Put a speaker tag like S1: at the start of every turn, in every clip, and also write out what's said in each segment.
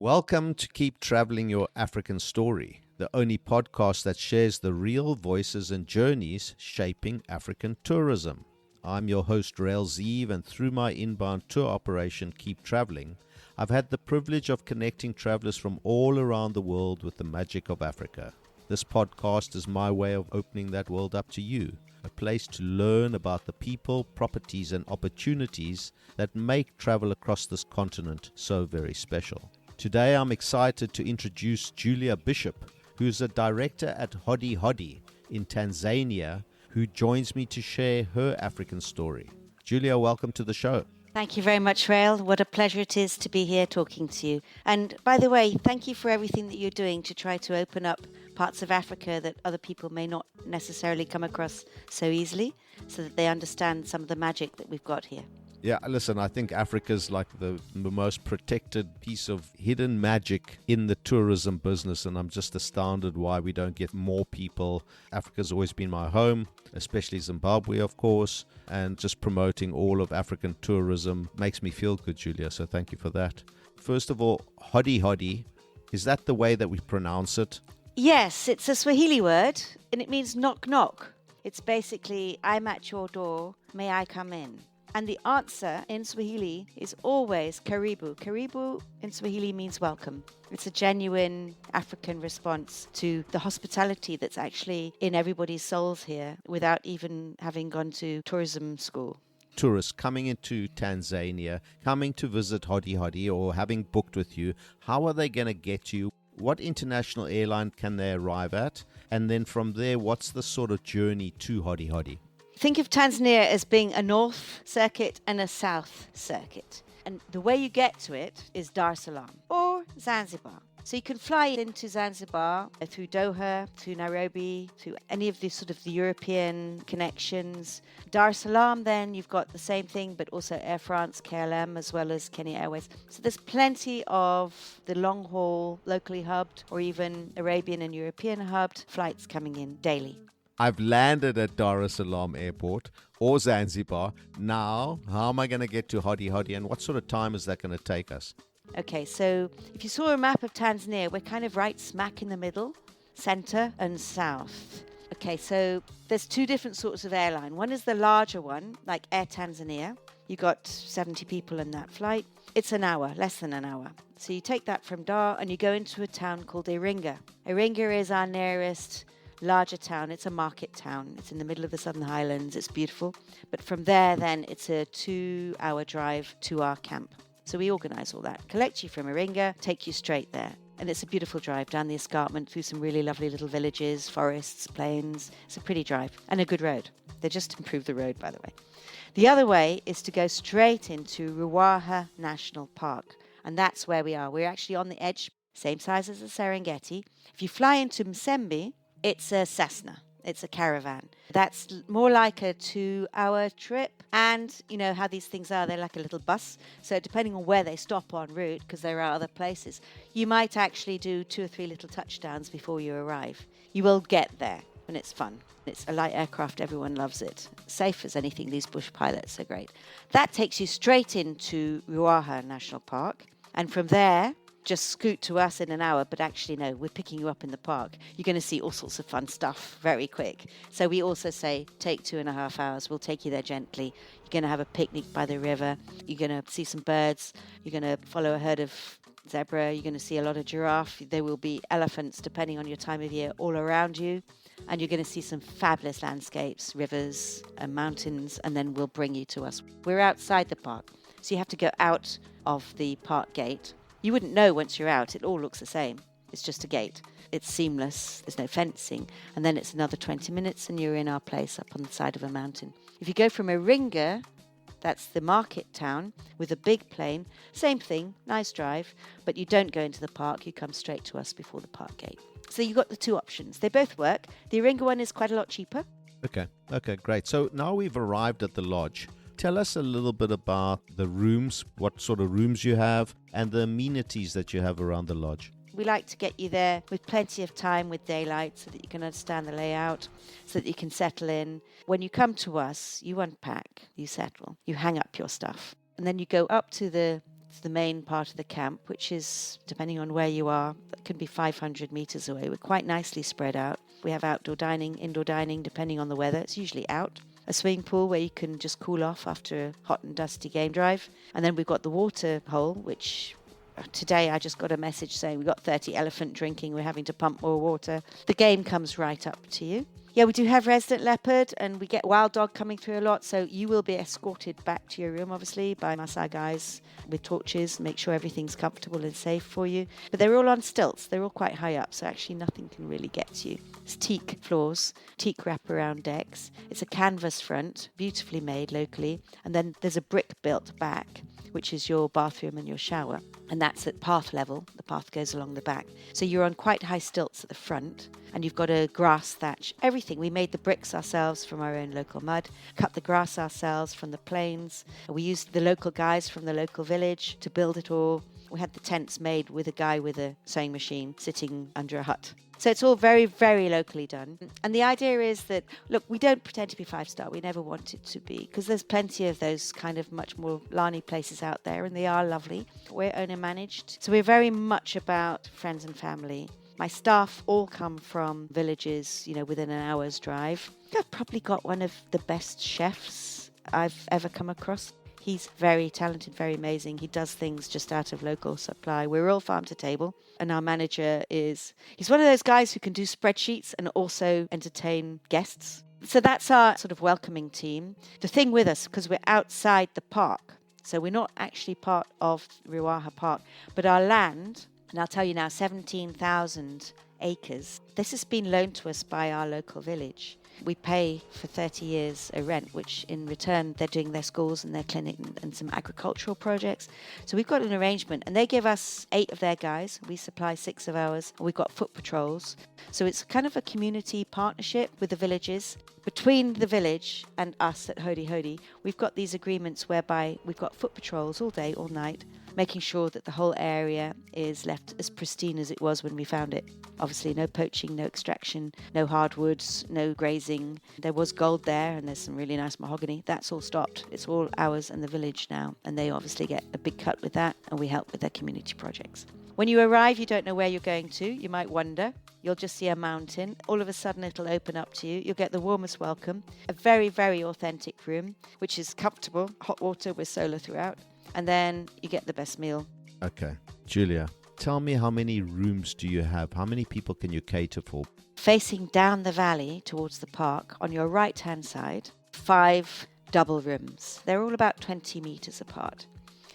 S1: Welcome to Keep Traveling Your African Story, the only podcast that shares the real voices and journeys shaping African tourism. I'm your host, Rael Zieve, and through my inbound tour operation, Keep Traveling, I've had the privilege of connecting travelers from all around the world with the magic of Africa. This podcast is my way of opening that world up to you, a place to learn about the people, properties, and opportunities that make travel across this continent so very special. Today I'm excited to introduce Julia Bishop, who's a director at Hodi Hodi in Tanzania, who joins me to share her African story. Julia, welcome to the show.
S2: Thank you very much, Rael. What a pleasure it is to be here talking to you. And by the way, thank you for everything that you're doing to try to open up parts of Africa that other people may not necessarily come across so easily, so that they understand some of the magic that we've got here.
S1: Yeah, listen, I think Africa's like the most protected piece of hidden magic in the tourism business, and I'm just astounded why we don't get more people. Africa's always been my home, especially Zimbabwe, of course, and just promoting all of African tourism makes me feel good, Julia, so thank you for that. First of all, Hodi Hodi, is that the way that we pronounce it?
S2: Yes, it's a Swahili word, and it means knock knock. It's basically, I'm at your door, may I come in? And the answer in Swahili is always karibu. Karibu in Swahili means welcome. It's a genuine African response to the hospitality that's actually in everybody's souls here without even having gone to tourism school.
S1: Tourists coming into Tanzania, coming to visit Hodi Hodi or having booked with you, how are they going to get you? What international airline can they arrive at? And then from there, what's the sort of journey to Hodi Hodi?
S2: Think of Tanzania as being a north circuit and a south circuit. And the way you get to it is Dar es Salaam or Zanzibar. So you can fly into Zanzibar through Doha, through Nairobi, through any of the sort of the European connections. Dar es Salaam, then you've got the same thing, but also Air France, KLM, as well as Kenya Airways. So there's plenty of the long haul, locally hubbed, or even Arabian and European hubbed flights coming in daily.
S1: I've landed at Dar es Salaam Airport or Zanzibar. Now, how am I going to get to Hodi Hodi, and what sort of time is that going to take us?
S2: Okay, so if you saw a map of Tanzania, we're kind of right smack in the middle, center and south. Okay, so there's two different sorts of airline. One is the larger one, like Air Tanzania. You got 70 people in that flight. It's an hour, less than an hour. So you take that from Dar and you go into a town called Iringa. Iringa is our nearest larger town. It's a market town. It's in the middle of the Southern Highlands. It's beautiful. But from there, then, it's a 2-hour drive to our camp. So we organise all that. Collect you from Iringa, take you straight there. And it's a beautiful drive down the escarpment through some really lovely little villages, forests, plains. It's a pretty drive and a good road. They just improved the road, by the way. The other way is to go straight into Ruaha National Park. And that's where we are. We're actually on the edge, same size as the Serengeti. If you fly into Msembe, it's a Cessna. It's a caravan. That's more like a 2-hour trip. And you know how these things are, they're like a little bus. So depending on where they stop en route, because there are other places, you might actually do 2 or 3 little touchdowns before you arrive. You will get there, and it's fun. It's a light aircraft, everyone loves it. Safe as anything, these bush pilots are great. That takes you straight into Ruaha National Park. And from there, just scoot to us in an hour, but actually no, we're picking you up in the park. You're going to see all sorts of fun stuff very quick. So we also say, take 2.5 hours. We'll take you there gently. You're going to have a picnic by the river. You're going to see some birds. You're going to follow a herd of zebra. You're going to see a lot of giraffe. There will be elephants, depending on your time of year, all around you. And you're going to see some fabulous landscapes, rivers and mountains, and then we'll bring you to us. We're outside the park, so you have to go out of the park gate. You wouldn't know once you're out. It all looks the same. It's just a gate. It's seamless. There's no fencing. And then it's another 20 minutes and you're in our place up on the side of a mountain. If you go from Iringa, that's the market town with a big plane, same thing, nice drive, but you don't go into the park. You come straight to us before the park gate. So you've got the two options. They both work. The Iringa one is quite a lot cheaper.
S1: Okay, great. So now we've arrived at the lodge. Tell us a little bit about the rooms, what sort of rooms you have, and the amenities that you have around the lodge.
S2: We like to get you there with plenty of time with daylight so that you can understand the layout, so that you can settle in. When you come to us, you unpack, you settle, you hang up your stuff, and then you go up to the It's the main part of the camp, which is, depending on where you are, it can be 500 meters away. We're quite nicely spread out. We have outdoor dining, indoor dining, depending on the weather. It's usually out. A swimming pool where you can just cool off after a hot and dusty game drive. And then we've got the water hole, which today I just got a message saying we've got 30 elephant drinking. We're having to pump more water. The game comes right up to you. Yeah, we do have resident leopard, and we get wild dog coming through a lot. So you will be escorted back to your room, obviously, by Maasai guys with torches, make sure everything's comfortable and safe for you. But they're all on stilts. They're all quite high up, so actually nothing can really get to you. It's teak floors, teak wraparound decks. It's a canvas front, beautifully made locally. And then there's a brick built back, which is your bathroom and your shower. And that's at path level. The path goes along the back. So you're on quite high stilts at the front, and you've got a grass thatch. Everything. We made the bricks ourselves from our own local mud, cut the grass ourselves from the plains. We used the local guys from the local village to build it all. We had the tents made with a guy with a sewing machine sitting under a hut. So it's all very, very locally done. And the idea is that, look, we don't pretend to be 5-star. We never want it to be, because there's plenty of those kind of much more Lani places out there, and they are lovely. We're owner managed. So we're very much about friends and family. My staff all come from villages, within an hour's drive. I've probably got one of the best chefs I've ever come across. He's very talented, very amazing. He does things just out of local supply. We're all farm to table. And our manager he's one of those guys who can do spreadsheets and also entertain guests. So that's our sort of welcoming team. The thing with us, because we're outside the park, so we're not actually part of Ruaha Park, but our land, and I'll tell you now, 17,000 acres. This has been loaned to us by our local village. We pay for 30 years a rent, which in return they're doing their schools and their clinic and some agricultural projects. So we've got an arrangement, and they give us 8 of their guys. We supply 6 of ours. We've got foot patrols. So it's kind of a community partnership with the villages. Between the village and us at Hodi Hodi, we've got these agreements whereby we've got foot patrols all day, all night, making sure that the whole area is left as pristine as it was when we found it. Obviously, no poaching, no extraction, no hardwoods, no grazing. There was gold there, and there's some really nice mahogany. That's all stopped. It's all ours and the village now, and they obviously get a big cut with that, and we help with their community projects. When you arrive, you don't know where you're going to. You might wonder. You'll just see a mountain. All of a sudden, it'll open up to you. You'll get the warmest welcome. A very, very authentic room, which is comfortable. Hot water with solar throughout. And then you get the best meal.
S1: Okay. Julia, tell me, how many rooms do you have? How many people can you cater for?
S2: Facing down the valley towards the park, on your right-hand side, 5 double rooms. They're all about 20 meters apart.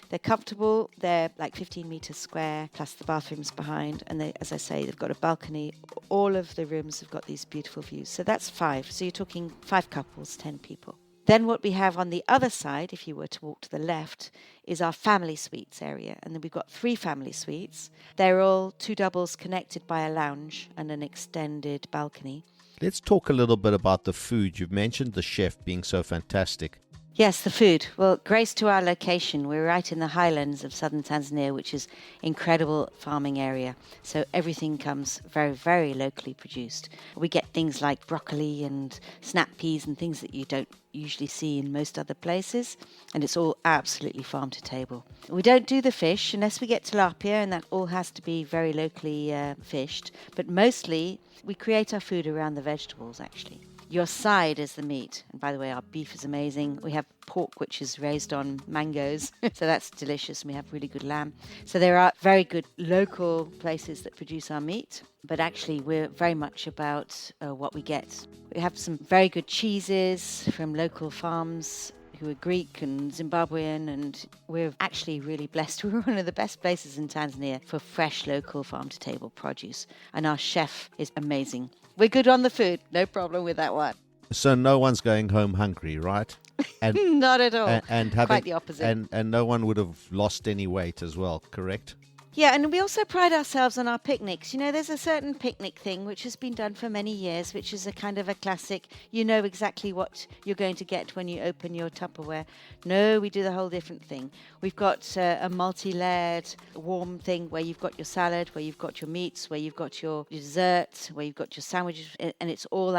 S2: They're comfortable. They're like 15 meters square, plus the bathrooms behind. And they, as I say, they've got a balcony. All of the rooms have got these beautiful views. So that's 5. So you're talking 5 couples, 10 people. Then what we have on the other side, if you were to walk to the left, is our family suites area. And then we've got 3 family suites. They're all 2 doubles connected by a lounge and an extended balcony.
S1: Let's talk a little bit about the food. You've mentioned the chef being so fantastic.
S2: Yes, the food. Well, grace to our location. We're right in the highlands of southern Tanzania, which is incredible farming area. So everything comes very, very locally produced. We get things like broccoli and snap peas and things that you don't usually see in most other places. And it's all absolutely farm to table. We don't do the fish unless we get tilapia, and that all has to be very locally fished. But mostly we create our food around the vegetables, actually. Your side is the meat. And by the way, our beef is amazing. We have pork, which is raised on mangoes. So that's delicious. And we have really good lamb. So there are very good local places that produce our meat. But actually, we're very much about what we get. We have some very good cheeses from local farms who are Greek and Zimbabwean, and we're actually really blessed. We're one of the best places in Tanzania for fresh local farm-to-table produce. And our chef is amazing. We're good on the food. No problem with that one.
S1: So no one's going home hungry, right?
S2: Not at all.
S1: And
S2: quite the opposite.
S1: And no one would have lost any weight as well, correct?
S2: Yeah, and we also pride ourselves on our picnics. You know, there's a certain picnic thing which has been done for many years, which is a kind of a classic. You know exactly what you're going to get when you open your Tupperware. No, we do the whole different thing. We've got a multi-layered warm thing where you've got your salad, where you've got your meats, where you've got your dessert, where you've got your sandwiches, and it's all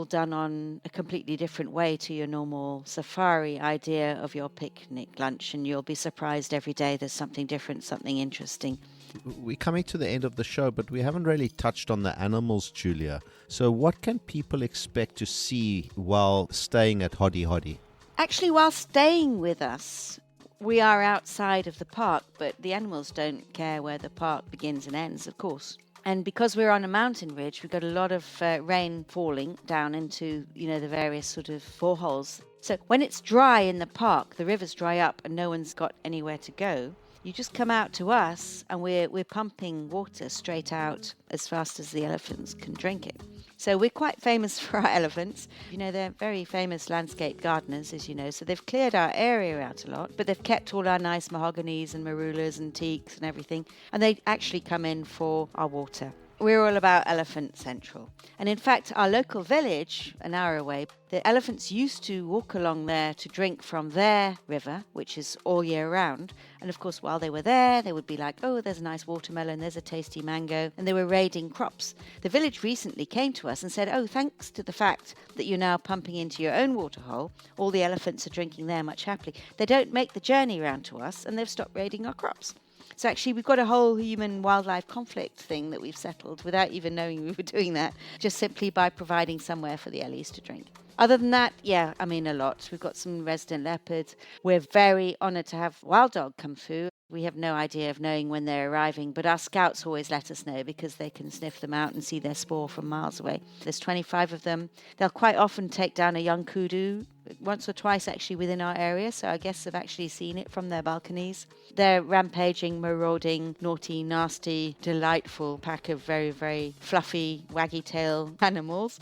S2: done on a completely different way to your normal safari idea of your picnic lunch, and you'll be surprised every day there's something different, something interesting.
S1: We're coming to the end of the show, but we haven't really touched on the animals, Julia. So what can people expect to see while staying at Hodi Hodi?
S2: Actually, while staying with us, we are outside of the park, but the animals don't care where the park begins and ends, of course. And because we're on a mountain ridge, we've got a lot of rain falling down into, the various sort of boreholes. So when it's dry in the park, the rivers dry up and no one's got anywhere to go, you just come out to us and we're pumping water straight out as fast as the elephants can drink it. So we're quite famous for our elephants. They're very famous landscape gardeners, as you know. So they've cleared our area out a lot, but they've kept all our nice mahoganies and marulas and teaks and everything. And they actually come in for our water. We're all about Elephant Central. And in fact, our local village, an hour away, the elephants used to walk along there to drink from their river, which is all year round. And of course, while they were there, they would be like, oh, there's a nice watermelon, there's a tasty mango. And they were raiding crops. The village recently came to us and said, oh, thanks to the fact that you're now pumping into your own waterhole, all the elephants are drinking there much happily. They don't make the journey round to us and they've stopped raiding our crops. So actually, we've got a whole human-wildlife conflict thing that we've settled without even knowing we were doing that, just simply by providing somewhere for the Ellies to drink. Other than that, a lot. We've got some resident leopards. We're very honoured to have wild dog come through. We have no idea of knowing when they're arriving, but our scouts always let us know because they can sniff them out and see their spoor from miles away. There's 25 of them. They'll quite often take down a young kudu, once or twice actually within our area, so our guests have actually seen it from their balconies. They're rampaging, marauding, naughty, nasty, delightful pack of very, very fluffy, waggy-tail animals.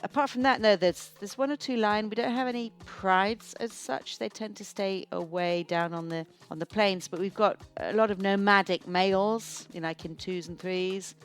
S2: Apart from that, no, there's one or two lion. We don't have any prides as such. They tend to stay away down on the plains, but we've got a lot of nomadic males, like in 2s and 3s.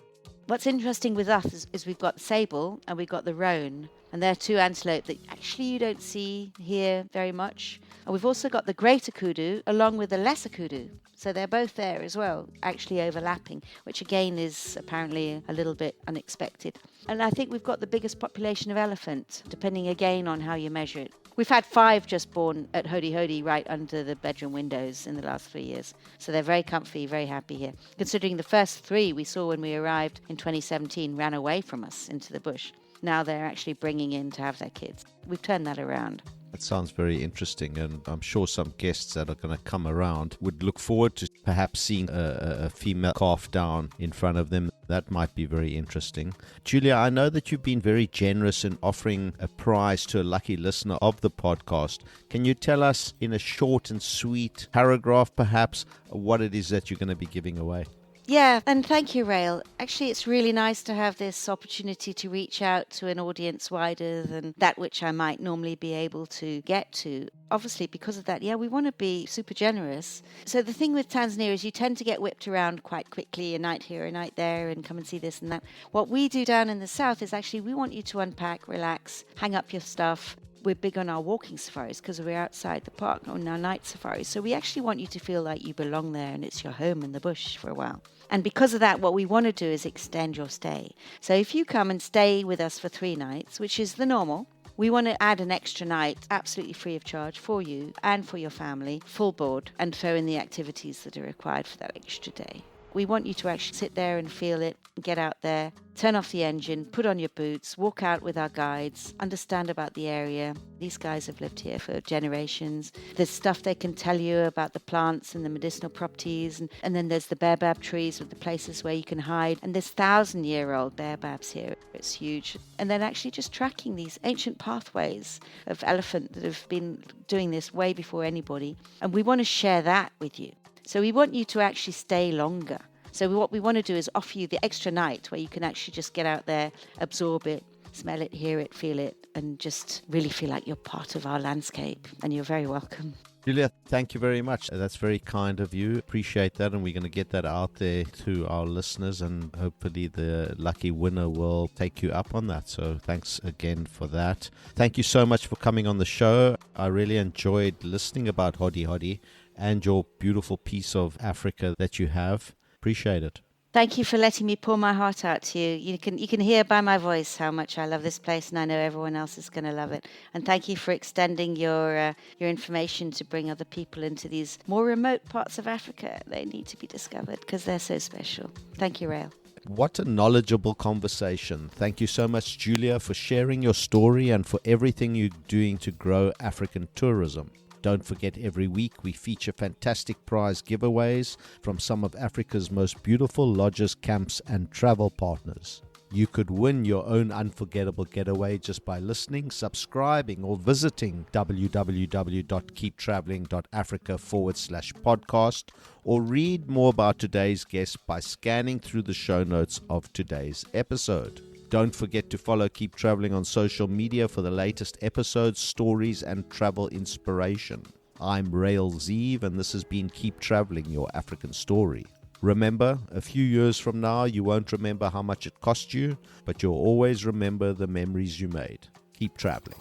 S2: What's interesting with us is we've got sable and we've got the roan, and they're two antelope that actually you don't see here very much. And we've also got the greater kudu along with the lesser kudu. So they're both there as well, actually overlapping, which again is apparently a little bit unexpected. And I think we've got the biggest population of elephant, depending again on how you measure it. We've had 5 just born at Hodi Hodi right under the bedroom windows in the last 3 years. So they're very comfy, very happy here. Considering the first 3 we saw when we arrived in 2017 ran away from us into the bush. Now they're actually bringing in to have their kids. We've turned that around.
S1: That sounds very interesting, and I'm sure some guests that are going to come around would look forward to perhaps seeing a female calf down in front of them. That might be very interesting. Julia, I know that you've been very generous in offering a prize to a lucky listener of the podcast. Can you tell us in a short and sweet paragraph, perhaps, what it is that you're going to be giving away?
S2: Yeah, and thank you, Rael. Actually, it's really nice to have this opportunity to reach out to an audience wider than that which I might normally be able to get to. Obviously, because of that, we want to be super generous. So the thing with Tanzania is you tend to get whipped around quite quickly, a night here, a night there, and come and see this and that. What we do down in the south is actually we want you to unpack, relax, hang up your stuff. We're big on our walking safaris because we're outside the park on our night safaris. So we actually want you to feel like you belong there and it's your home in the bush for a while. And because of that, what we want to do is extend your stay. So if you come and stay with us for 3 nights, which is the normal, we want to add an extra night absolutely free of charge for you and for your family, full board, and throw in the activities that are required for that extra day. We want you to actually sit there and feel it, get out there, turn off the engine, put on your boots, walk out with our guides, understand about the area. These guys have lived here for generations. There's stuff they can tell you about the plants and the medicinal properties. And then there's the baobab trees with the places where you can hide. And there's 1,000-year-old baobabs here. It's huge. And then actually just tracking these ancient pathways of elephant that have been doing this way before anybody. And we want to share that with you. So we want you to actually stay longer. So what we want to do is offer you the extra night where you can actually just get out there, absorb it, smell it, hear it, feel it, and just really feel like you're part of our landscape. And you're very welcome.
S1: Julia, thank you very much. That's very kind of you. Appreciate that, and we're going to get that out there to our listeners, and hopefully the lucky winner will take you up on that. So thanks again for that. Thank you so much for coming on the show. I really enjoyed listening about Hodi Hodi and your beautiful piece of Africa that you have. Appreciate it.
S2: Thank you for letting me pour my heart out to you. You can hear by my voice how much I love this place, and I know everyone else is going to love it. And thank you for extending your information to bring other people into these more remote parts of Africa. They need to be discovered because they're so special. Thank you, Rael.
S1: What a knowledgeable conversation. Thank you so much, Julia, for sharing your story and for everything you're doing to grow African tourism. Don't forget, every week we feature fantastic prize giveaways from some of Africa's most beautiful lodges, camps, and travel partners. You could win your own unforgettable getaway just by listening, subscribing, or visiting www.keeptraveling.africa/podcast, or read more about today's guest by scanning through the show notes of today's episode. Don't forget to follow Keep Traveling on social media for the latest episodes, stories, and travel inspiration. I'm Rael Zieve, and this has been Keep Traveling, your African story. Remember, a few years from now, you won't remember how much it cost you, but you'll always remember the memories you made. Keep traveling.